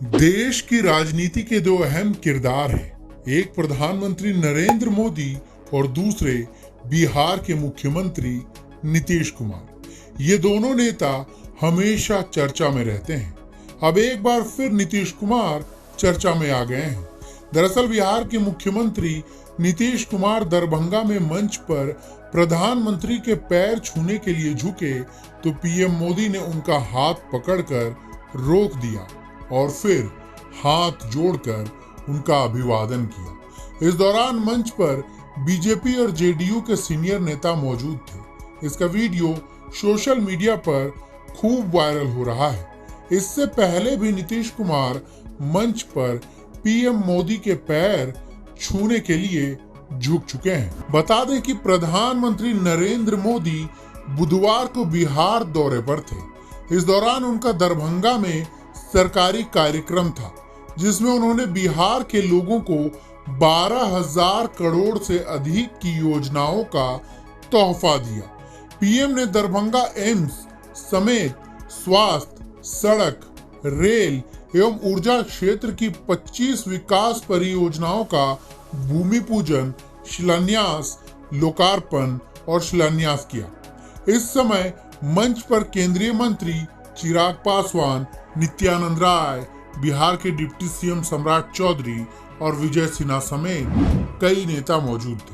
देश की राजनीति के दो अहम किरदार हैं, एक प्रधानमंत्री नरेंद्र मोदी और दूसरे बिहार के मुख्यमंत्री नीतीश कुमार। ये दोनों नेता हमेशा चर्चा में रहते हैं। अब एक बार फिर नीतीश कुमार चर्चा में आ गए हैं। दरअसल बिहार के मुख्यमंत्री नीतीश कुमार दरभंगा में मंच पर प्रधानमंत्री के पैर छूने के लिए झुके तो पीएम मोदी ने उनका हाथ पकड़कर रोक दिया और फिर हाथ जोड़कर उनका अभिवादन किया। इस दौरान मंच पर बीजेपी और जेडीयू के सीनियर नेता मौजूद थे। इसका वीडियो सोशल मीडिया पर खूब वायरल हो रहा है। इससे पहले भी नीतीश कुमार मंच पर पीएम मोदी के पैर छूने के लिए झुक चुके हैं। बता दें कि प्रधानमंत्री नरेंद्र मोदी बुधवार को बिहार दौरे पर थे। इस दौरान उनका दरभंगा में सरकारी कार्यक्रम था, जिसमें उन्होंने बिहार के लोगों को 12,000 करोड़ से अधिक की योजनाओं का तोहफा दिया। पीएम ने दरभंगा एम्स समेत स्वास्थ्य, सड़क, रेल एवं ऊर्जा क्षेत्र की 25 विकास परियोजनाओं का भूमि पूजन, शिलान्यास, लोकार्पण और शिलान्यास किया। इस समय मंच पर केंद्रीय मंत्री चिराग पासवान, नित्यानंद राय, बिहार के डिप्टी सीएम सम्राट चौधरी और विजय सिन्हा समेत कई नेता मौजूद थे।